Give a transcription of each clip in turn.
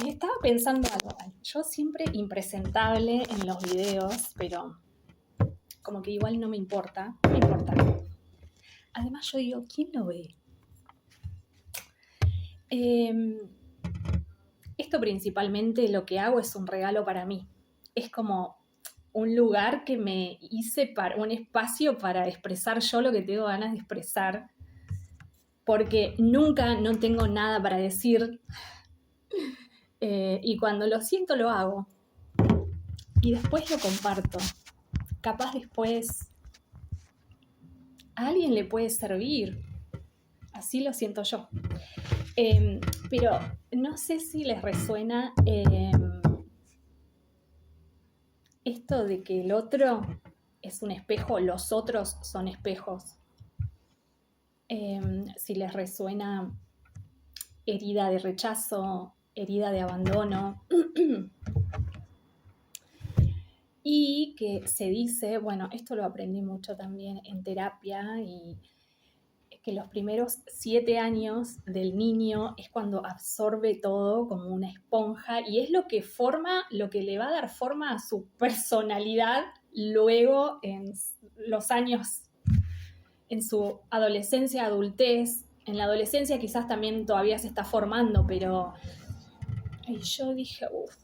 Ay, estaba pensando algo. Yo siempre impresentable en los videos, pero como que igual no me importa. No me importa. Además, yo digo, ¿quién lo ve? Eh, Esto principalmente lo que hago es un regalo para mí. Es como un lugar que me hice para un espacio para expresar yo lo que tengo ganas de expresar, porque nunca no tengo nada para decir, y cuando lo siento lo hago y después lo comparto. Capaz después a alguien le puede servir, así lo siento yo. Eh, pero no sé si les resuena esto de que el otro es un espejo, los otros son espejos. Si les resuena herida de rechazo, herida de abandono. Y que se dice, bueno, esto lo aprendí mucho también en terapia, y que los primeros 7 años del niño es cuando absorbe todo como una esponja y es lo que forma, lo que le va a dar forma a su personalidad luego en los años, en su adolescencia, adultez. En la adolescencia quizás también todavía se está formando, pero y yo dije, uff,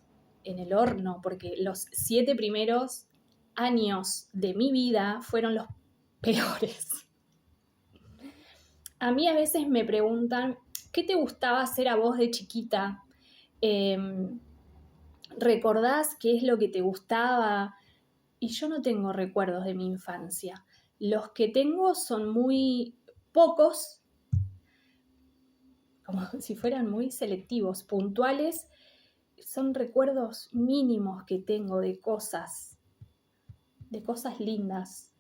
en el horno, porque los 7 primeros años de mi vida fueron los peores. A mí a veces me preguntan, ¿qué te gustaba hacer a vos de chiquita? Eh, ¿Recordás qué es lo que te gustaba? Y yo no tengo recuerdos de mi infancia. Los que tengo son muy pocos, como si fueran muy selectivos, puntuales. Son recuerdos mínimos que tengo de cosas lindas,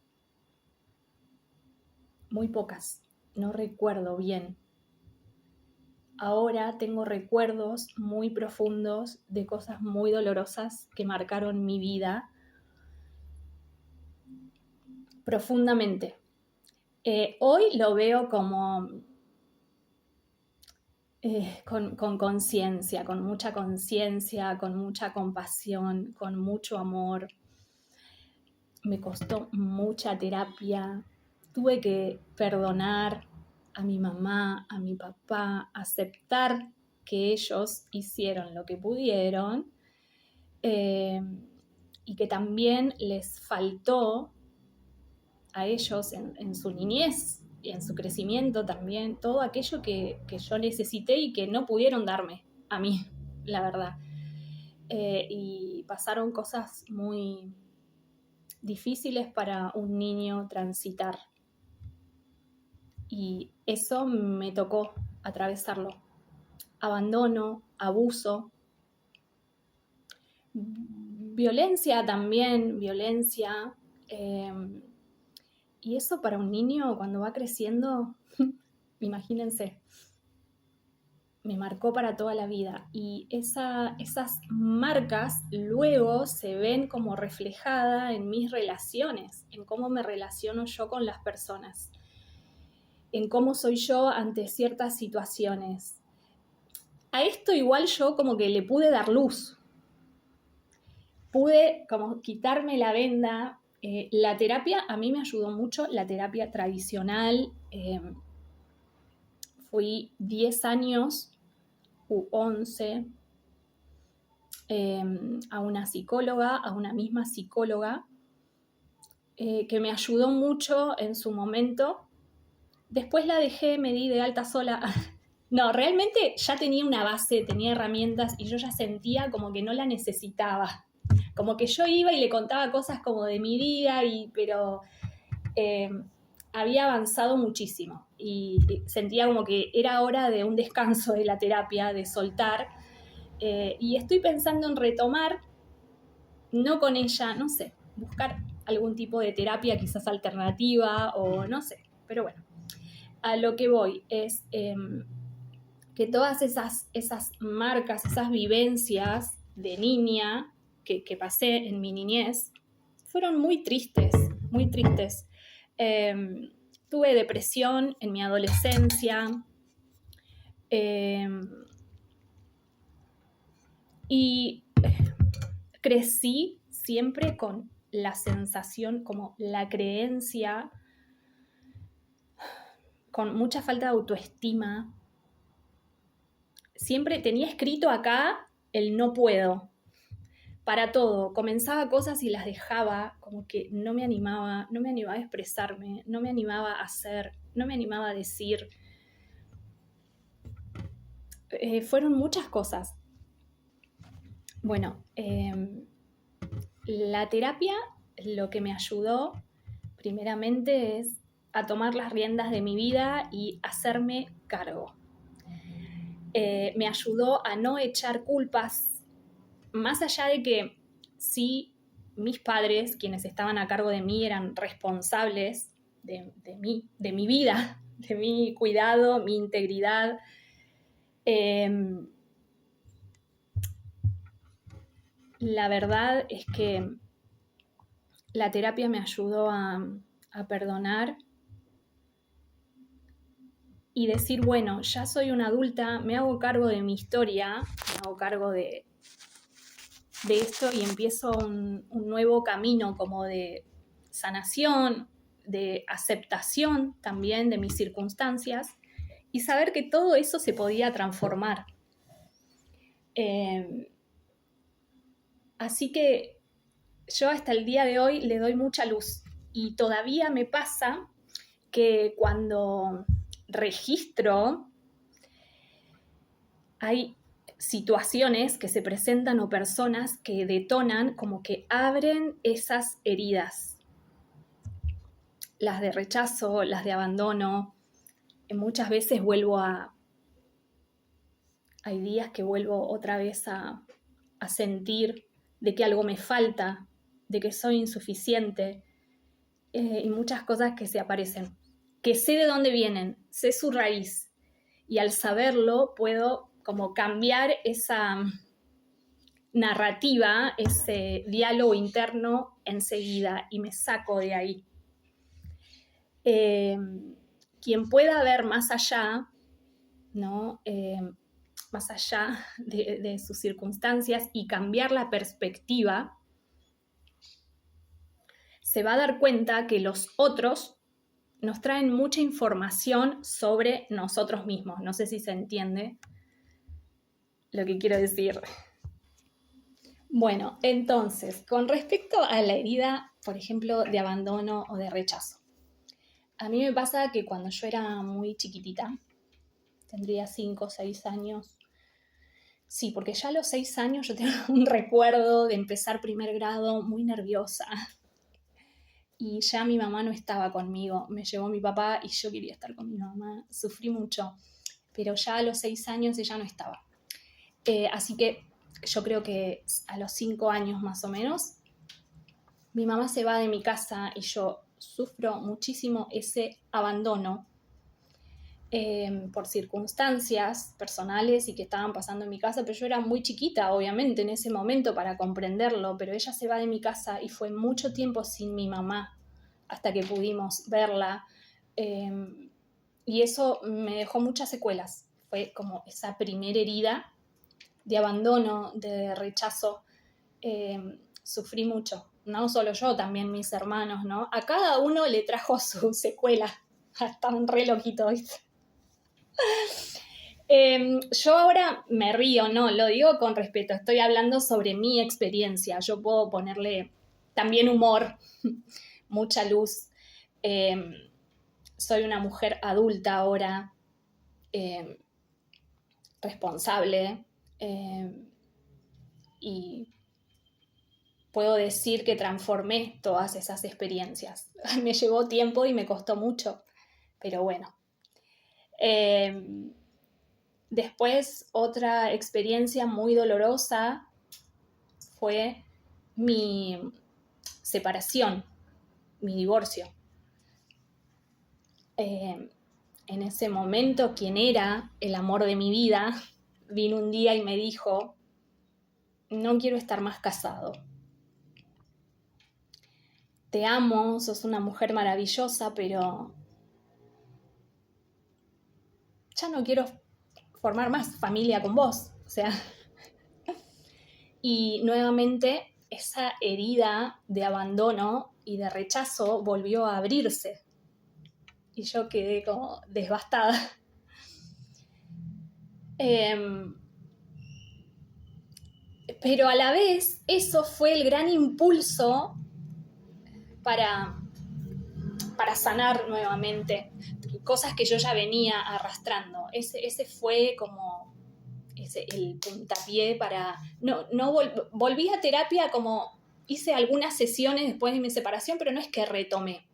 muy pocas. No recuerdo bien. Ahora tengo recuerdos muy profundos de cosas muy dolorosas que marcaron mi vida profundamente. Hoy lo veo como con conciencia, con mucha conciencia, con mucha compasión, con mucho amor. Me costó mucha terapia. Tuve que perdonar a mi mamá, a mi papá, aceptar que ellos hicieron lo que pudieron, eh, y que también les faltó a ellos en su niñez y en su crecimiento también todo aquello que yo necesité y que no pudieron darme a mí, la verdad. Y pasaron cosas muy difíciles para un niño transitar. Y eso me tocó atravesarlo. Abandono, abuso, violencia también, violencia. Eh, y eso para un niño cuando va creciendo, imagínense, me marcó para toda la vida. Y esas marcas luego se ven como reflejada en mis relaciones, en cómo me relaciono yo con las personas, en cómo soy yo ante ciertas situaciones. A esto igual yo como que le pude dar luz. Pude como quitarme la venda. La terapia a mí me ayudó mucho, la terapia tradicional. Fui 10 años u 11 a una psicóloga, a una misma psicóloga, que me ayudó mucho en su momento. Después la dejé, me di de alta sola. No, realmente ya tenía una base, tenía herramientas y yo ya sentía como que no la necesitaba. Como que yo iba y le contaba cosas como de mi día, pero había avanzado muchísimo y sentía como que era hora de un descanso de la terapia, de soltar. Y estoy pensando en retomar, no con ella, no sé, buscar algún tipo de terapia quizás alternativa o no sé, pero bueno, a lo que voy es que todas esas marcas, esas vivencias de niña que pasé en mi niñez, fueron muy tristes, muy tristes. Tuve depresión en mi adolescencia. Y crecí siempre con la sensación, como la creencia, con mucha falta de autoestima. Siempre tenía escrito acá el no puedo. Para todo, comenzaba cosas y las dejaba, como que no me animaba a expresarme, no me animaba a hacer, no me animaba a decir. Fueron muchas cosas. Bueno, la terapia lo que me ayudó primeramente es a tomar las riendas de mi vida y hacerme cargo. Me ayudó a no echar culpas, más allá de que sí, mis padres, quienes estaban a cargo de mí, eran responsables de mi vida, de mi cuidado, mi integridad. La verdad es que la terapia me ayudó a perdonar y decir, bueno, ya soy una adulta, me hago cargo de mi historia, me hago cargo de esto y empiezo un nuevo camino como de sanación, de aceptación también de mis circunstancias y saber que todo eso se podía transformar. Así que yo hasta el día de hoy le doy mucha luz y todavía me pasa que cuando registro hay situaciones que se presentan o personas que detonan, como que abren esas heridas, las de rechazo, las de abandono. Muchas veces hay días que vuelvo otra vez a sentir de que algo me falta, de que soy insuficiente, y muchas cosas que se aparecen, que sé de dónde vienen, sé su raíz, y al saberlo puedo como cambiar esa narrativa, ese diálogo interno enseguida y me saco de ahí. Quien pueda ver más allá, ¿no? Más allá de sus circunstancias y cambiar la perspectiva, se va a dar cuenta que los otros nos traen mucha información sobre nosotros mismos. No sé si se entiende lo que quiero decir. Bueno, entonces, con respecto a la herida, por ejemplo, de abandono o de rechazo. A mí me pasa que cuando yo era muy chiquitita, tendría 5 o 6 años, sí, porque ya a los 6 años yo tengo un recuerdo de empezar primer grado muy nerviosa. Y ya mi mamá no estaba conmigo, me llevó mi papá y yo quería estar con mi mamá, sufrí mucho, pero ya a los 6 años ella no estaba. Así que yo creo que a los 5 años más o menos, mi mamá se va de mi casa y yo sufro muchísimo ese abandono por circunstancias personales y que estaban pasando en mi casa, pero yo era muy chiquita, obviamente, en ese momento para comprenderlo, pero ella se va de mi casa y fue mucho tiempo sin mi mamá hasta que pudimos verla, y eso me dejó muchas secuelas. Fue como esa primera herida de abandono, de rechazo. Sufrí mucho, no solo yo, también mis hermanos, ¿no? A cada uno le trajo su secuela, hasta un re loquito, ¿viste? Yo ahora me río, no, lo digo con respeto, estoy hablando sobre mi experiencia, yo puedo ponerle también humor, mucha luz. Soy una mujer adulta ahora, responsable, y puedo decir que transformé todas esas experiencias. Me llevó tiempo y me costó mucho, pero bueno. Después, otra experiencia muy dolorosa fue mi separación, mi divorcio. En ese momento, quien era el amor de mi vida, vino un día y me dijo, no quiero estar más casado. Te amo, sos una mujer maravillosa, pero ya no quiero formar más familia con vos. O sea, Y nuevamente esa herida de abandono y de rechazo volvió a abrirse. Y yo quedé como devastada. Pero a la vez eso fue el gran impulso para sanar nuevamente cosas que yo ya venía arrastrando. Ese fue como el puntapié para... volví a terapia, como hice algunas sesiones después de mi separación, pero no es que retomé.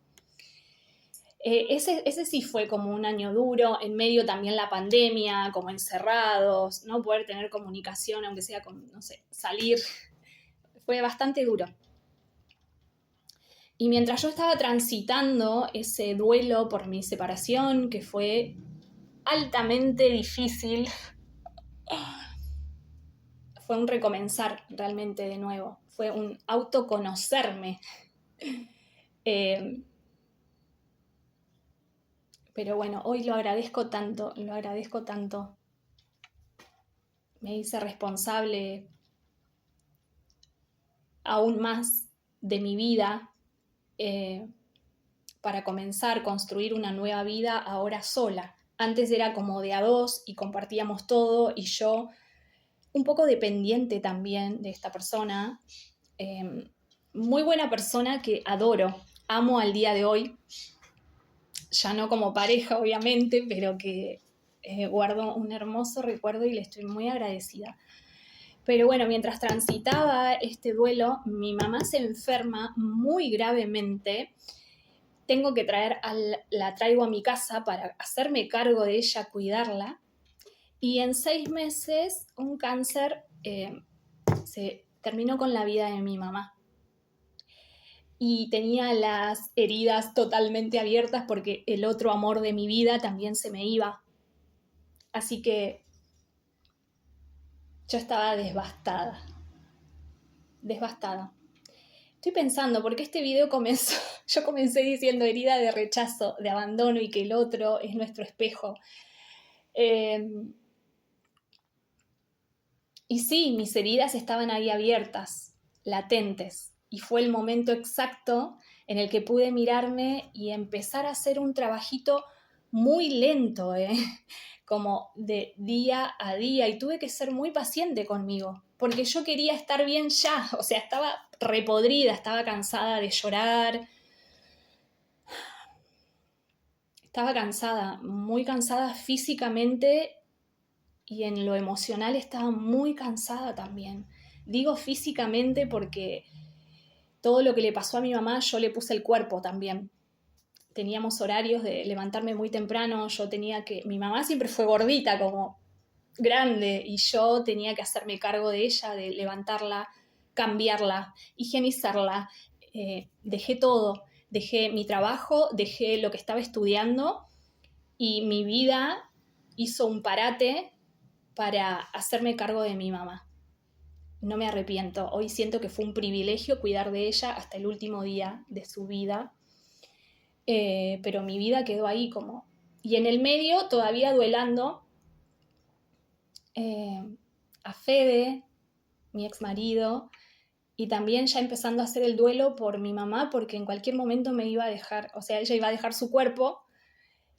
Ese sí fue como un año duro, en medio también la pandemia, como encerrados, no poder tener comunicación, aunque sea con, no sé, salir. Fue bastante duro. Y mientras yo estaba transitando ese duelo por mi separación, que fue altamente difícil, fue un recomenzar realmente de nuevo, fue un autoconocerme. Pero bueno, hoy lo agradezco tanto. Me hice responsable aún más de mi vida, para comenzar a construir una nueva vida ahora sola. Antes era como de a dos y compartíamos todo, y yo un poco dependiente también de esta persona, muy buena persona que adoro, amo al día de hoy, ya no como pareja obviamente, pero que guardo un hermoso recuerdo y le estoy muy agradecida. Pero bueno, mientras transitaba este duelo, mi mamá se enferma muy gravemente. Tengo que la traigo a mi casa para hacerme cargo de ella, cuidarla. Y en 6 meses, un cáncer se terminó con la vida de mi mamá. Y tenía las heridas totalmente abiertas porque el otro amor de mi vida también se me iba. Así que yo estaba devastada. Estoy pensando, porque este video comenzó, yo comencé diciendo herida de rechazo, de abandono, y que el otro es nuestro espejo. Y sí, mis heridas estaban ahí abiertas, latentes, y fue el momento exacto en el que pude mirarme y empezar a hacer un trabajito muy lento, como de día a día, y tuve que ser muy paciente conmigo, porque yo quería estar bien ya, o sea, estaba repodrida, estaba cansada de llorar, estaba cansada, muy cansada físicamente, y en lo emocional estaba muy cansada también. Digo físicamente porque todo lo que le pasó a mi mamá yo le puse el cuerpo también. Teníamos horarios de levantarme muy temprano, mi mamá siempre fue gordita, como grande, y yo tenía que hacerme cargo de ella, de levantarla, cambiarla, higienizarla. Dejé todo, dejé mi trabajo, dejé lo que estaba estudiando, y mi vida hizo un parate para hacerme cargo de mi mamá. No me arrepiento. Hoy siento que fue un privilegio cuidar de ella hasta el último día de su vida. Pero mi vida quedó ahí como... Y en el medio, todavía duelando, a Fede, mi ex marido, y también ya empezando a hacer el duelo por mi mamá, porque en cualquier momento me iba a dejar, o sea, ella iba a dejar su cuerpo,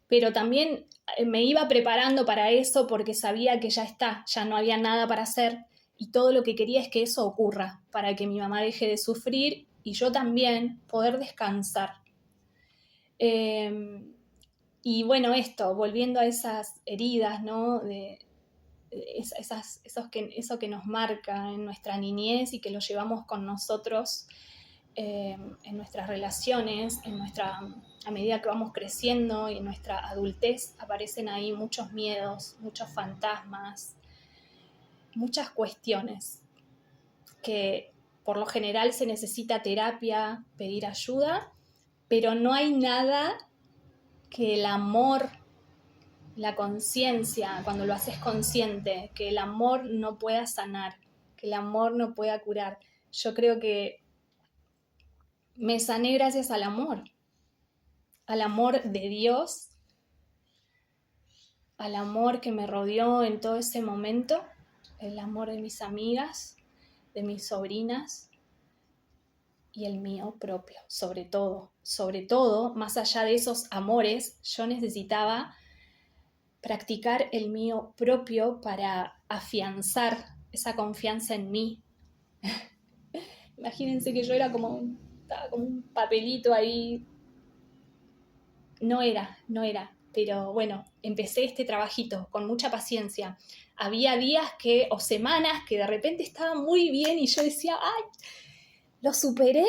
pero también me iba preparando para eso porque sabía que ya no había nada para hacer, y todo lo que quería es que eso ocurra, para que mi mamá deje de sufrir y yo también poder descansar. Y bueno, volviendo a esas heridas, ¿no? Eso que nos marca en nuestra niñez y que lo llevamos con nosotros en nuestras relaciones, a medida que vamos creciendo y en nuestra adultez, aparecen ahí muchos miedos, muchos fantasmas, muchas cuestiones que por lo general se necesita terapia, pedir ayuda, pero no hay nada que el amor, la conciencia, cuando lo haces consciente, que el amor no pueda sanar, que el amor no pueda curar. Yo creo que me sané gracias al amor de Dios, al amor que me rodeó en todo ese momento, el amor de mis amigas, de mis sobrinas y el mío propio, sobre todo, más allá de esos amores, yo necesitaba practicar el mío propio para afianzar esa confianza en mí. Imagínense que yo estaba como un papelito ahí. No era, pero bueno, empecé este trabajito con mucha paciencia. Había días o semanas que de repente estaba muy bien y yo decía, ¡ay! Lo superé.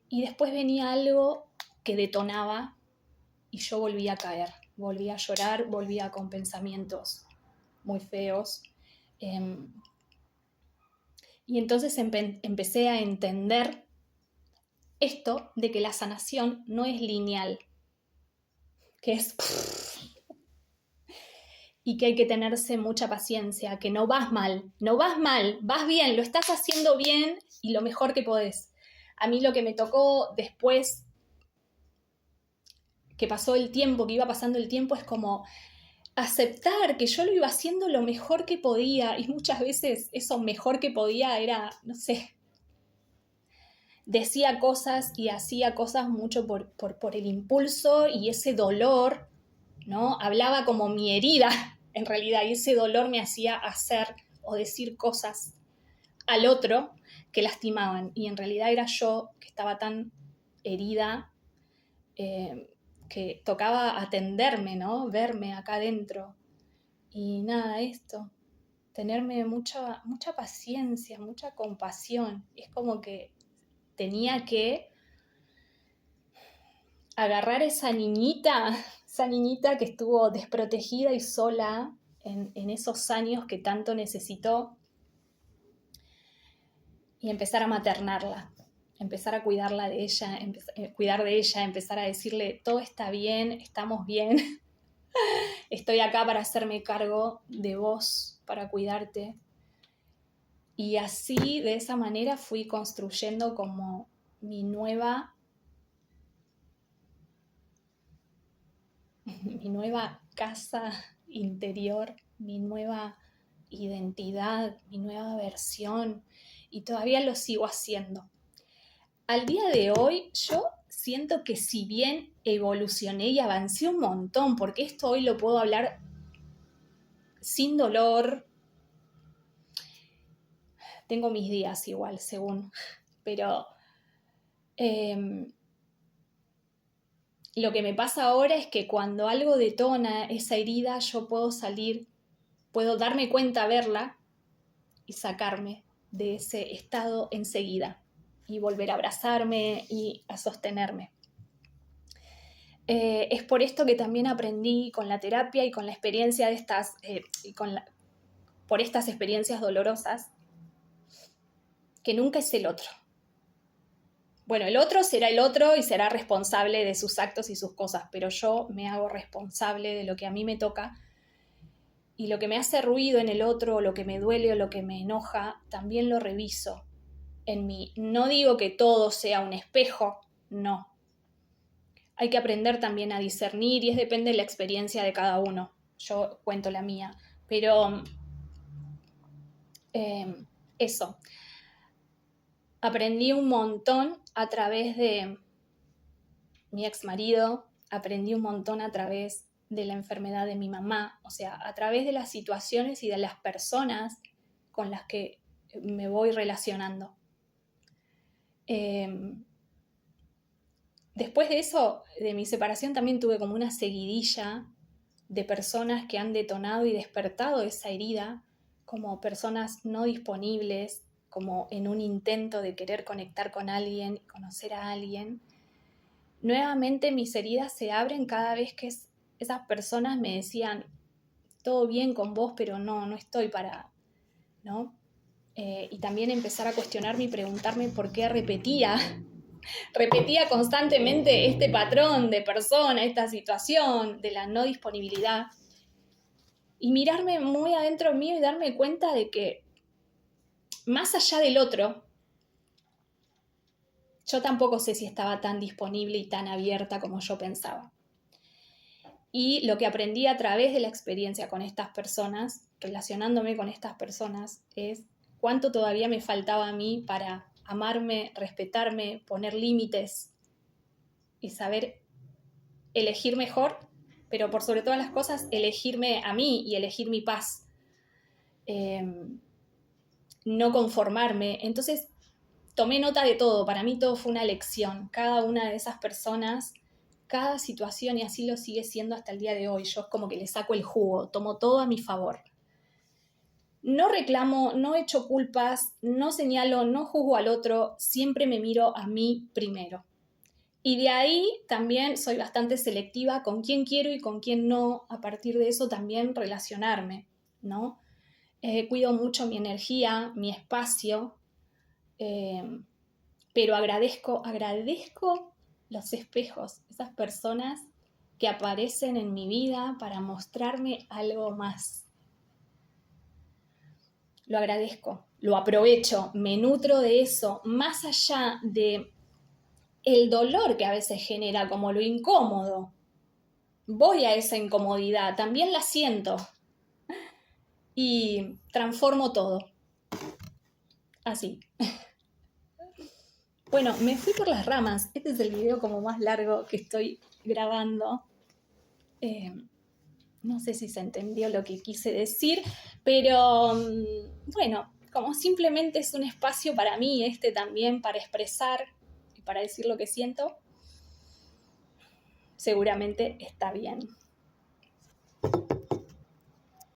Y después venía algo que detonaba y yo volvía a caer, volvía a llorar, volvía con pensamientos muy feos. Y entonces empecé a entender esto de que la sanación no es lineal, que es y que hay que tenerse mucha paciencia, que no vas mal, vas bien, lo estás haciendo bien y lo mejor que podés. A mí lo que me tocó después que pasó el tiempo, que iba pasando el tiempo, es como aceptar que yo lo iba haciendo lo mejor que podía y muchas veces eso mejor que podía era, no sé, decía cosas y hacía cosas mucho por el impulso y ese dolor, ¿no? Hablaba como mi herida, en realidad, y ese dolor me hacía hacer o decir cosas al otro que lastimaban. Y en realidad era yo que estaba tan herida que tocaba atenderme, ¿no? Verme acá adentro. Y nada, esto, tenerme mucha paciencia, mucha compasión. Es como que tenía que agarrar esa niñita que estuvo desprotegida y sola en esos años que tanto necesitó y empezar a maternarla, empezar a cuidarla de ella, cuidar de ella, empezar a decirle, todo está bien, estamos bien, estoy acá para hacerme cargo de vos, para cuidarte. Y así, de esa manera, fui construyendo como mi nueva casa interior, mi nueva identidad, mi nueva versión, y todavía lo sigo haciendo. Al día de hoy yo siento que si bien evolucioné y avancé un montón, porque esto hoy lo puedo hablar sin dolor, tengo mis días igual, según, pero lo que me pasa ahora es que cuando algo detona esa herida, yo puedo darme cuenta, verla y sacarme de ese estado enseguida y volver a abrazarme y a sostenerme. Es por esto que también aprendí con la terapia y con la experiencia de estas, por estas experiencias dolorosas, que nunca es el otro. Bueno, el otro será el otro y será responsable de sus actos y sus cosas, pero yo me hago responsable de lo que a mí me toca y lo que me hace ruido en el otro, o lo que me duele o lo que me enoja, también lo reviso en mí. No digo que todo sea un espejo, no. Hay que aprender también a discernir y depende de la experiencia de cada uno. Yo cuento la mía, pero eso. Aprendí un montón a través de mi ex marido, aprendí un montón a través de la enfermedad de mi mamá, o sea, a través de las situaciones y de las personas con las que me voy relacionando. Después de eso, de mi separación, también tuve como una seguidilla de personas que han detonado y despertado esa herida, como personas no disponibles, como en un intento de querer conectar con alguien, conocer a alguien. Nuevamente mis heridas se abren cada vez que esas personas me decían, todo bien con vos, pero no estoy para, ¿no? Y también empezar a cuestionarme y preguntarme por qué repetía constantemente este patrón de persona, esta situación de la no disponibilidad. Y mirarme muy adentro mío y darme cuenta de que más allá del otro, yo tampoco sé si estaba tan disponible y tan abierta como yo pensaba. Y lo que aprendí a través de la experiencia con estas personas, relacionándome con estas personas, es cuánto todavía me faltaba a mí para amarme, respetarme, poner límites y saber elegir mejor, pero por sobre todas las cosas, elegirme a mí y elegir mi paz. No conformarme. Entonces, tomé nota de todo. Para mí todo fue una lección. Cada una de esas personas, cada situación, y así lo sigue siendo hasta el día de hoy. Yo es como que le saco el jugo, tomo todo a mi favor. No reclamo, no echo culpas, no señalo, no juzgo al otro, siempre me miro a mí primero. Y de ahí también soy bastante selectiva con quién quiero y con quién no. A partir de eso también relacionarme, ¿no? Cuido mucho mi energía, mi espacio, pero agradezco los espejos, esas personas que aparecen en mi vida para mostrarme algo más. Lo agradezco, lo aprovecho, me nutro de eso, más allá de el dolor que a veces genera, como lo incómodo. Voy a esa incomodidad, también la siento y transformo todo. Así. Bueno, me fui por las ramas. Este es el video como más largo que estoy grabando. No sé si se entendió lo que quise decir, pero bueno, como simplemente es un espacio para mí, también, para expresar y para decir lo que siento, seguramente está bien.